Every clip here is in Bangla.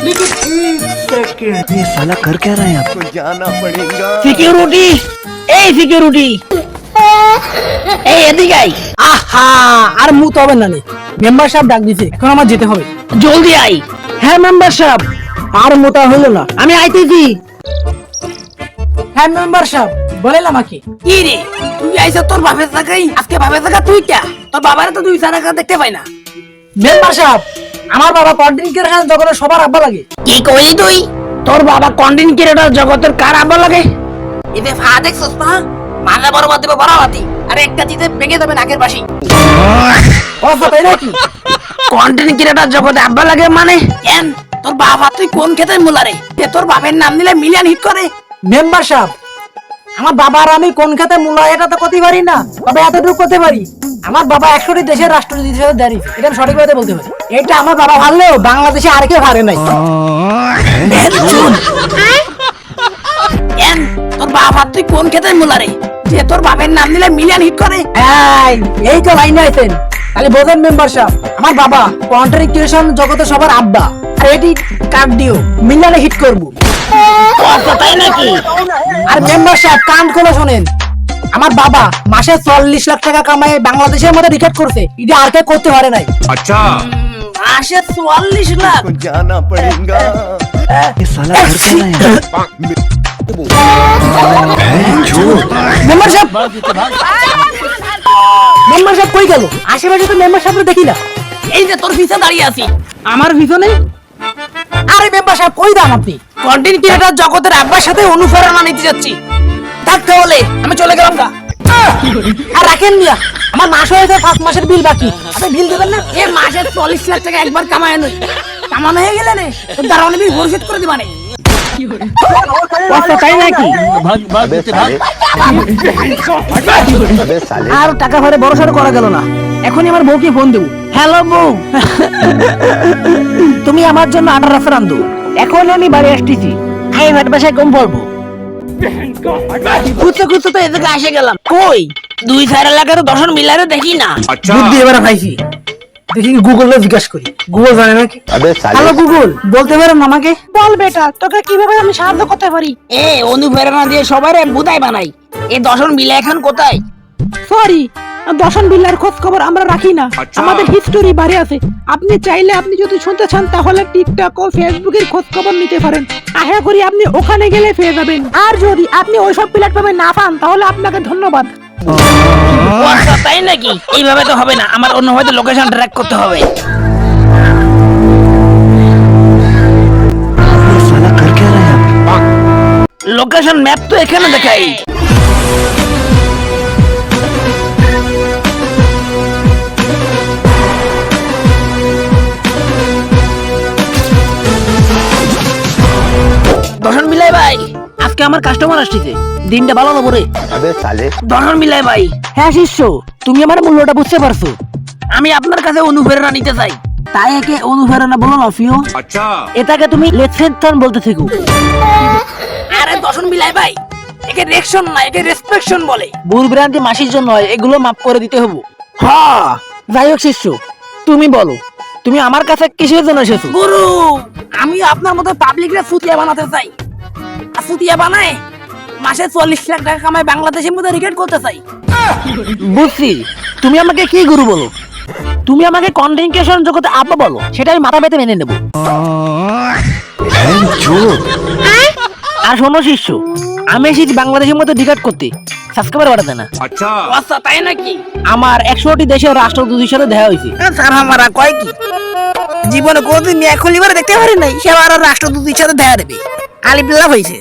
लेकिन एक सेकंड, ये साला कर क्या रहा है आपको जाना पड़ेगा। সিকিউরিটি, এই সিকিউরিটি, এই এদিকে আই, আহা আর মুত হবে না, মেম্বার সাহেব ডাক দিছে, এখন আমার যেতে হবে। জলদি আই। হ্যাঁ মেম্বার সাহেব, আর মোটা হইলো না, আমি আইতেছি। হ্যাঁ মেম্বার সাহেব বলেন আমাকে। কি রে, তুই আইছ তোর বাপের টাকাই, আজকে বাপের টাকা তুই কে? তোর বাবারে তো তুই টাকা দেখতে পাই না। মেম্বার সাহেব, আমার বাবা কন্টেন্ট ক্রিয়েশন জগতের সবার আব্বা লাগে। কি কইলি তুই? তোর বাবা কন্টেন্ট ক্রিয়েটর জগতের কার আব্বা লাগে? এতে ফা দেখছস না? মানলে বড় বাদ দেবে বড়াবাতি, আর একটা জিতে ভেঙে দেবে নাকের বাসি। ও তাই নাকি? কন্টেন্ট ক্রিয়েটর জগতে আব্বা লাগে মানে কেন? তোর বাবা তুই কোন খেতে মুলারে যে তোর বাপের নাম নিলে মিলিয়ন হিট করে? মেম্বার সাহেব, আমার বাবার আমি কোন খাতে মূল্য এটা তো করতে পারি না, তবে এতটুকু করতে পারি, আমার বাবা 100টি দেশের রাষ্ট্রপতি হিসেবে দাঁড়িয়ে, এটা আমি সঠিক ভাবে বলতে পারি। এটা আমার বাবা ভাবলেও বাংলাদেশে আর কেউ পারে নাই। কেন? তোর বাবা তুই কোন খেতে মুলারে যে তোর বাপের নাম নিলে মিলিয়ন হিট করে? এই তো লাইনে আইতেন, তাহলে বোঝেন মেম্বার সাহেব, আমার বাবা কন্টেন্ট ক্রিয়েশন জগতে সবার আব্বা, আর এটি কার্ড দিও মিলিয়নে হিট করবো। তাই নাকি? আর মেম্বার সাহেব কান খুলে শোনেন, আমার বাবা মাসে 40 লাখ টাকা কামায় বাংলাদেশের মধ্যে রিকর্ড করছে, এটা আর কেউ করতে পারে নাই। মাসে 44 লাখ? जाना पड़ेगा। ये साला कर क्या रहा है মেম্বার সাহেব, মেম্বার সাহেব কই গেল? আশেপাশে তো মেম্বার সাহেব দেখি না। এই যে তোর পিছে দাঁড়িয়ে আছি, আমার পিছনে? আরে মেম্বার সাহেব কই দাম আপনি? কন্টেন্ট ক্রিয়েটর জগতের আব্বার সাথে অনুপ্রেরণা নিতে যাচ্ছি। থাকতে হলে আমি চলে গেলাম গা। আর রাখেন মিয়া, আমার মাস হয়েছে 5 মাসের বিল বাকি, আপনি বিল দেবেন না? এ মাসে 40 লাখ টাকা একবার কামায় নই, কামানো হয়ে গেলে নে তোর দারোয়ানি বিল পরিশোধ করে দিবা নে। তাই নাকি? अबे साले, अबे साले। আর টাকা ভরে বড় সড়ো করা গেল না, এখনই আমার বউকে ফোন দেবো। হ্যালো বউ, তুমি আমার জন্য আটা রাস্তা রান্ধো, এখন আমি বাড়ি আসতেছি, আমি ভাত বাসায় কম পড়বো। খুঁজতে খুঁজতে তো এদিকে এসে গেলাম, কই 2-4 এলাকার দর্শন মিলারে দেখি না। বুদ্ধি এবার পাইছি, দেখি গুগলে জিজ্ঞাসা করি, গুগল জানে নাকি? अबे साले। হ্যালো গুগল, বলতে পারেন আমাকে? বল বেটা, তোকে কিভাবে আমি সাহায্য করতে পারি? এ অনুপ্রেরণা দিয়ে সবাইরে বুদাই বানাই, এই দর্শন মিলা এখন কোথায়? সরি, দর্শন বিল্লার খোঁজ খবর আমরা রাখি না, আমাদের হিস্টোরি বাড়ি আছে। আপনি চাইলে আপনি যদি শুনতে চান তাহলে টিকটক ও ফেসবুকের খোঁজ খবর নিতে পারেন, আশা করি আপনি ওখানে গেলে পেয়ে যাবেন। আর যদি আপনি ওইসব প্ল্যাটফর্মে না পান তাহলে আপনাকে ধন্যবাদ। আচ্ছা তাই নাকি? এইভাবে তো হবে না, আমার অন্য হয়তো লোকেশন ট্র্যাক করতে হবে। ये साला कर क्या रहा है লোকেশন ম্যাপ তো এখানে দেখাই। দর্শন মিলাই ভাই, আজকে আমার কাস্টমার আসছে, দিনটা ভালো না রে। अबे साले। দর্শন মিলাই ভাই, হ্যাঁ শিষ্য, তুমি আমার মূল্যটা বুঝতে পারছো? আমি আপনার কাছে অনুপ্রেরণা নিতে চাই। তাই একে অনুপ্রেরণা বলো না ফিও, এটাকে তুমি লেকচার বলতে থেকো। আরে দর্শন মিলাই ভাই, একে রেকশন না, একে রেসপেকশন বলে। ভুল ভ্রান্তি মাসির জন্য হয়, এগুলো মাফ করে দিতে হবে। হ্যাঁ, যাই হোক শিষ্য, তুমি বলো, তুমি আমার কাছে কিসের জন্য এসেছো? গুরু, আমি আপনার মতো পাবলিকরে ফুটিয়া বানাতে চাই, আর ফুটিয়া বানায় মাসে 40 লাখ টাকা কামায় বাংলাদেশের মধ্যে রিকর্ড করতে চাই। বুঝছি, তুমি আমাকে কি গুরু বলো, তুমি আমাকে কন্টেন্ট ক্রিয়েশন জগতে আব্বা বলো, সেটা আমি মাথা পেতে মেনে নেবো। আর শোনো শিষ্য, আমি এসেছি বাংলাদেশের মধ্যে রিকর্ড করতে, সাবস্ক্রাইবার বাড়াতে না। আচ্ছা তাই নাকি? আমার 100টি দেশের রাষ্ট্রদূতের সাথে দেখা হয়েছে। স্যার আমারা কয় কি জীবনে কোনদিন এক খলিবারে দেখতে পারি নাই, সে আবার রাষ্ট্রদূতের সাথে দেখা দেবে, আলিপ্লাভ হয়েছে।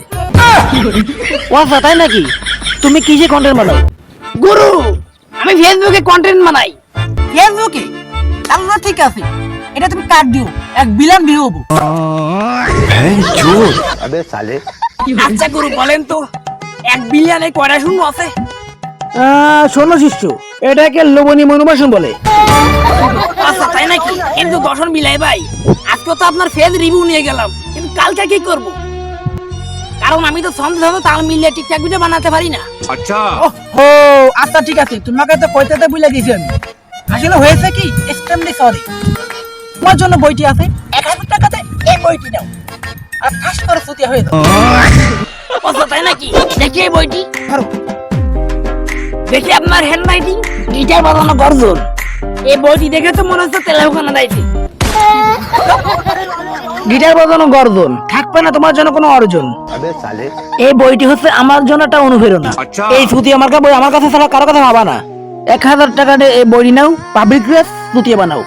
আচ্ছা তাই নাকি? তুমি কিসে কন্টেন্ট বানাও? গুরু, আমি ফেসবুকে কন্টেন্ট বানাই। ফেসবুকে? তাহলে ঠিক আছে, এটা তুমি কাট দিও, 1 বিলিয়ন ভিউ হবো। अबे साले। আচ্ছা গুরু বলেন তো, 1 বিলিয়নে কয়টা শূন্য আছে? শোনো শিষ্য, এটাকে লোভনীয় মনোবাসন বলে। আচ্ছা তাই নাকি? কিন্তু দর্শন মিলাই ভাই, আজকে তো আপনার ফেস রিভিউ নিয়ে গেলাম, কিন্তু কালকে কি করব? কারণ আমি তো সন্দেহ হবে তাল মিলিয়ে টিকটক ভিডিও বানাতে পারি না। ও আচ্ছা ঠিক আছে, তোমাকে তো কইতে ভুলে গেছি আমি। আসলে হয়েছে কি, এক্সট্রিমলি সরি, তোমার জন্য বইটি আছে 1000 টাকাতে বইটি নাও আর ঠাস করে সুতিয়া হয়ে যাও। আচ্ছা তাই নাকি? দেখি এই বইটি, ধরো। দেখি আপনার হ্যান্ড রাইটিং, গিটার বাজানো গর্জন। এই বইটি দেখে তো মনে হচ্ছে তেলাওখানা দাইছে। গিটার বাজানো গর্জন থাকবে না তোমার জন্য কোনো অর্জন। अबे साले এই বইটি হচ্ছে আমার জন্য একটা অনুপ্রেরণা। এই সুতিয়া মার্কা বই আমার কাছে ছাড়া কারো কথা ভাবা না। 1000 টাকা দিয়ে এই বইটি নাও, পাবলিক প্লেস সুতিয়া বানাও।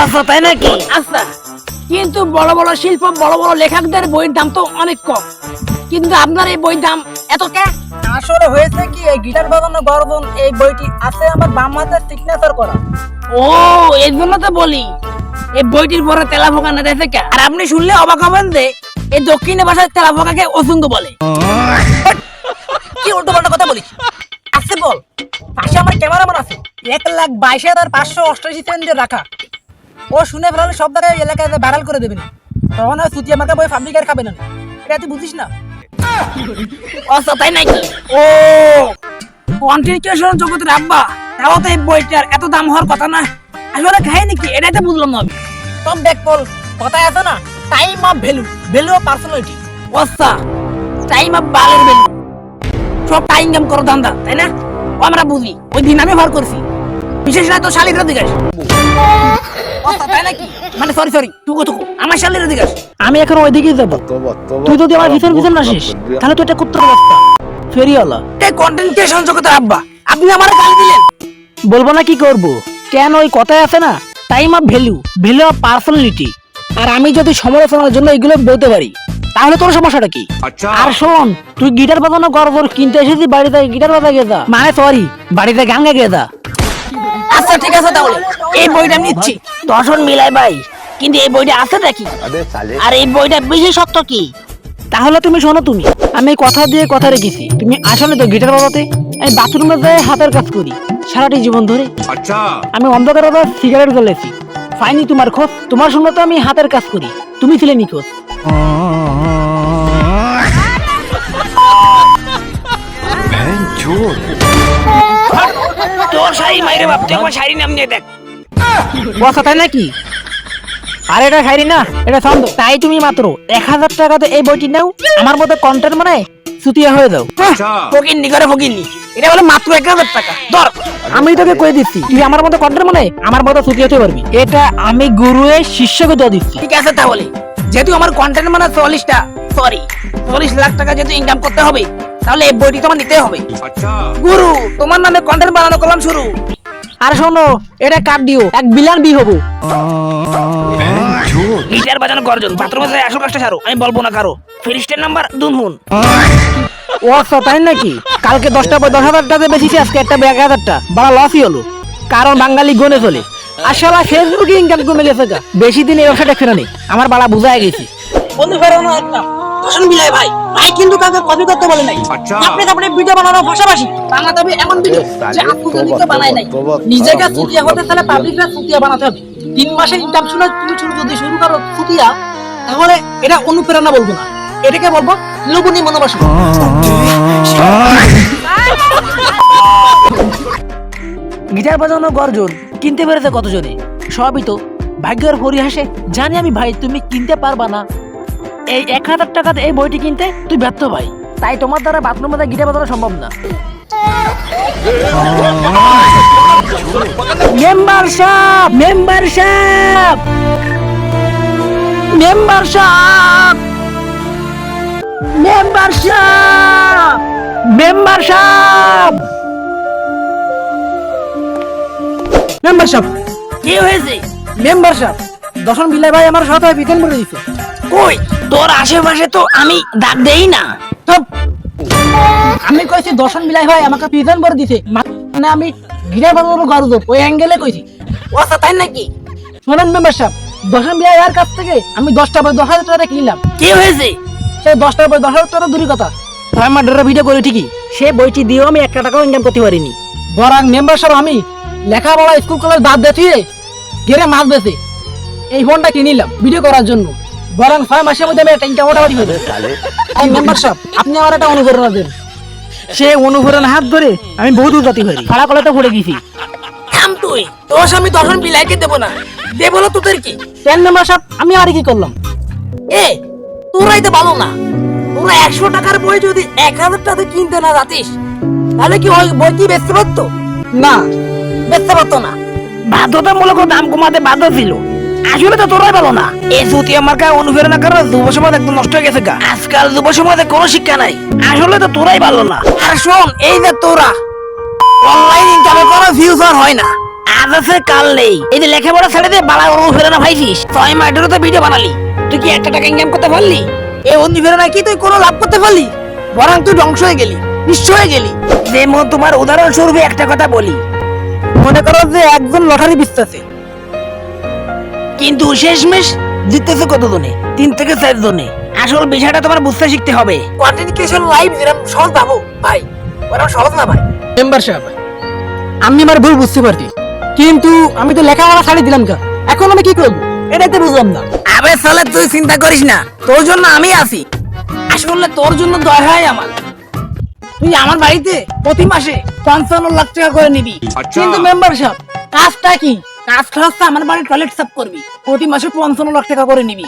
আচ্ছা তাই নাকি? আচ্ছা, কিন্তু বড় বড় শিল্প, বড় বড় লেখকদের বইয়ের দাম তো অনেক কম, কিন্তু আপনার এই বইয়ের দাম এত কে? আসলে হয়েছে কি, এই গিটার বাজানো গর্জন এই বইটি আছে আমার বাম হাতের সিগনেচার করা। ও, এই জন্য তো বলি এই বইটির পরে তেলাপোকা না দেখে কে? আর আপনি শুনলে অবাক হবেন যে এই দক্ষিণে ভাষায় তেলাপোকাকে অসুঙ্গ বলে। কি উল্টো পাল্টা কথা বলিস? আছে বল, পাশে আমার ক্যামেরাম্যান আছে, 1,22,588 সেকেন্ড দিয়ে রাখা। ও শুনে ফেলালে সব জায়গায় এলাকায় ভাইরাল করে দেবেন, তখন আর সুতিয়া মার্কা বই পাবলিক আর খাবে না। এটা তুই বুঝিস না? আচ্ছা তাই নাকি? ও, কন্টেন্ট ক্রিয়েশন জগতের আব্বা, তাও তো এই বইটার এত দাম হওয়ার কথা না। আসলে কাহিনী কি এটাই তো বুঝলাম না আমি। তব দেখ বল, কথায় আছে না, time of value, value of personality. আচ্ছা, টাইম অফ বালের ভ্যালু, সব টাইম কাম করো ধান্দা, তাই না? ও আমরা বুঝি, ওই দিন আমি ভর করছি, বিশেষ না তো শালির দিকে। আচ্ছা তাই নাকি? মানে সরি তুকো আমার শালির দিকে। আমি এখন ওইদিকেই যাবো। তুই যদি আমার পিছন পিছন আসিস তাহলে তো এটা করতে রাস্তা ফেরিওয়ালা। এই কন্টেন্ট ক্রিয়েশন জগতের আব্বা, আপনি আমার গালি দিলেন। বলবো না কি করব? কেন, ওই কথায় আছে না, time of value, value of personality. আর আমি যদি সমালোচনার জন্য এগুলো বলতে পারি তাহলে তোর সমস্যাটা কি? আর শোন, তুই গিটার বাজানো গর্জন কিনতে এসেছি, বাড়িতে গিটার বাজা গেদা, মানে সরি, বাড়িতে গান গা গেদা। আচ্ছা ঠিক আছে, তাহলে এই বইটা আমি নিচ্ছি। দর্শন মিলাই ভাই, কিন্তু এই বইটা আছে নাকি? अबे साले আর এই বইটা বিশেষত্ব কি? তাহলে তুমি শোনো, আমি কথা দিয়ে কথা রেখেছি, তুমি আসলে তো গিটার বাজাতে আমি বাথরুমে যাই হাতের কাজ করি সারাটি জীবন ধরে। আমি অন্ধকারে সিগারেট জ্বালেছি, ফাইনি তোমার খোঁজ, তোমার সঙ্গে তো আমি হাতের কাজ করি, তুমি ছিলে নিখোঁজ। তোর শাড়ি মাইরে বাপ, তুই আমার শাড়ি নাম নিয়ে দেখ। বসা তাই নাকি? আর এটা খাইরি না, এটা ছন্দ। তাই তুমি মাত্র 1000 টাকাতে এই বইটি নাও, আমার মতো কন্টেন্ট মানে সুতিয়া হয়ে যাও। ফকিন্নি করে ফকিন্নি, এটা বলে মাত্র 1000 টাকা। ধর, আমি তোকে কই দিচ্ছি, তুই আমার মতো কন্টেন্ট মানে আমার মতো সুতিয়া হতে পারবি। এটা আমি গুরুয়ে শিষ্যকে দেওয়া দিচ্ছি। ঠিক আছে, তাহলে যেহেতু আমার কন্টেন্ট মানে 40 লাখ টাকা যেহেতু ইনকাম করতে হবে, তাহলে এই বইটি তোমার নিতে হবে। গুরু, তোমার নামে কন্টেন্ট বানানো করলাম শুরু। আর শোনো, এটা কাট দিও, 1 বিলিয়ন বি হবো। গিটার বাজানো গর্জন, বাথরুমে যাই আসল কাজটা সারো, আমি বলবো না কারো। ফিরিস্টের নাম্বার দুনহুন। ও আচ্ছা তাই নাকি? কালকে 10টা বই 10,000 টাকা বেশিছি, আজকে একটা বই 1000 টাকা, বড় লসই হলো, কারণ বাঙালি গনে চলে। আসলে ফেসবুকে ইনকাম কমে গেছে, বেশি দিন এই ব্যবসাটা ফেরা নেই, আমার বাড়া বুঝায় গেছি। বন্ধু ফেরানো একদম দর্শন মিলাই ভাই, ভাই কিন্তু কাউকে কপি করতে বলে নাই। আপনি তারপরে ভিডিও বানানোর পাশাপাশি বানাতে হবে এমন ভিডিও যে আপনি তো বানায় নাই। নিজেকে সুতিয়া হতে তাহলে পাবলিকরা সুতিয়া বানাতে হবে। 3 মাসের ইনকাম শুনে তুমি যদি শুরু করো সুতিয়া, তাহলে এটা অনুপ্রেরণা বলবো না, এটাকে বলবো লোভনী মনোবাসন। গিটার বাজানো গর্জন কিনতে পেরেছে কতজনে? সবই তো ভাগ্যের পরিহাসে। জানি আমি ভাই, তুমি কিনতে পারবা না। এই 1000 টাকাতে এই বইটি কিনতে তুই ব্যর্থ ভাই, তাই তোমার দ্বারা বাথরুমে গিটার বাজানো সম্ভব না। Membership, membership, membership, membership, membership, membership. কি হয়েছে? মেম্বারশিপ দর্শন বিলাই ভাই আমার সাথে বিধান করে দিছে। কই তোর আশেপাশে তো আমি ডাক দেই না। তো আমি কইছি দর্শন বিলাই ভাই আমাকে বিধান করে দিছে, মানে আমি গিটার বাজানো গর্জন ওই অ্যাঙ্গেলে কইছি। ও আচ্ছা তাই নাকি? শোনেন মেম্বারশিপ, দর্শন বিলাই ভাইয়ের কাছ থেকে আমি 10টা বই 10,000 টাকা কিনলাম। কি হয়েছে? সেই 10টা বই 10,000 টাকা দূরের কথা, 6 মাস ধরে ভিডিও করি ঠিকই, সে বইটি দিয়েও আমি 1 টাকাও ইনকাম করতে পারিনি। বরং মেম্বারশিপ আমি লেখাপড়া স্কুল কলেজ বাদ দিয়ে গেরে মাছ বেছে এই ফোনটা কিনিলাম ভিডিও করার জন্য। বরং 6 মাসের মধ্যে আমি একটা ইনকাম মোটামুটি হয়ে যাবে। साले এই মেম্বারশিপ আপনি আমার একটা অনুপ্রেরণা দেন। সে অনুপ্রেরণা হাত ধরে আমি বহু দূর গতি করি, খাড়া কলে তো পড়ে গেছি। থাম তুই দোষ আমি দশন বিলাইকে দেবো না দেবো না তোদের কি কেন মেম্বার সাহেব আমি আর কি করলাম? এ তোরাই তো ভালো না তোরা 100 টাকার বই যদি 1000 টাকা কিনতে না যাতিস তাহলে কি ওই বই কি বেচতে পারতো? না, বেচতে পারতো না। বাধ্যতামূলক দাম কমাতে বাধ্য ছিল। আসলে তো তোরাই ভালো না। এই জুতি আমার কাছে অনুপ্রেরণা করার যুব সমাজ একদম নষ্ট হয়ে গেছে গা। আজকাল যুব সমাজে কোনো শিক্ষা নাই। আসলে তো তোরাই ভালো না। আর শোন এই যে তোরা অনলাইন ইনকামে কোনো ফিউচার হয় না। আজ আছে কাল নেই। এই যে লেখাপড়া ছেড়ে দিয়ে বালা অনুপ্রেরণা পাইছিস 6 মাস ধরে তো ভিডিও বানালি। তুই কি 1 টাকা ইনকাম করতে পারলি? এই অনুপ্রেরণা কি তুই কোনো লাভ করতে পারলি? বরং তুই ধ্বংস হয়ে গেলি, নিঃস্ব হয়ে গেলি। যেমন তোমার উদাহরণস্বরূপ একটা কথা বলি, মনে করো যে একজন লটারি বিচতেছে, কিন্তু শেষমেশ জিততেছে কতজনে? 3 থেকে 4 জনে। আসল বিষয়টা তোমার বুঝতে শিখতে হবে। কন্টেন্ট ক্রিয়েশন লাইভ যেরকম সহজ ভাবো ভাই, ওরকম সহজ না ভাই। মেম্বার সাহেব আমি আমার ভুল বুঝতে পারছি, কিন্তু আমি তো লেখাপড়া ছাড়ি দিলাম কেন? এখন আমি কি করবো এটাই তো বুঝলাম না। আবে সালে তুই চিন্তা করিস না, তোর জন্য আমি আছি। আসলে তোর জন্য দয়া হয় আমার। তুই আমার বাড়িতে প্রতি মাসে 55 লাখ টাকা করে নিবি। কিন্তু মেম্বার সাহেব কাজটা কি? কাজটা হচ্ছে আমার বাড়ির টয়লেট সাফ করবি, প্রতি মাসে 55 লাখ টাকা করে নিবি।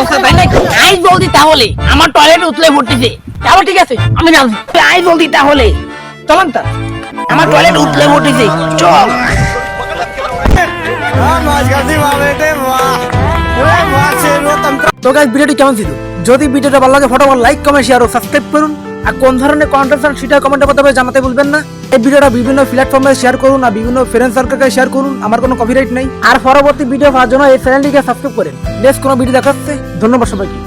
ওকে তাই নাকি? আই জলদি তাহলে, আমার টয়লেট উতলে ফুটতেছে। তাহলে ঠিক আছে আমি রাজি। আই জলদি তাহলে, চলেন তা, আমার টয়লেট উতলে ফুটতেছে, চল। তো গাইস ভিডিওটি কেমন ছিল? যদি ভিডিওটা ভালো লাগে ফটোফট লাইক কমেন্ট শেয়ার ও সাবস্ক্রাইব করুন। আর কোন ধরনের কন্টেন্ট চান সেটা কমেন্টের মাধ্যমে জানাতে ভুলবেন না। এই ভিডিওটা বিভিন্ন প্ল্যাটফর্মে শেয়ার করুন আর বিভিন্ন ফ্রেন্ড সার্কেলকে শেয়ার করুন। আমার কোনো কপিরাইট নেই। আর পরবর্তী ভিডিও পাওয়ার জন্য এই চ্যানেলটিকে সাবস্ক্রাইব করেন। নেক্সট কোনো ভিডিও দেখাচ্ছে। ধন্যবাদ সবাইকে।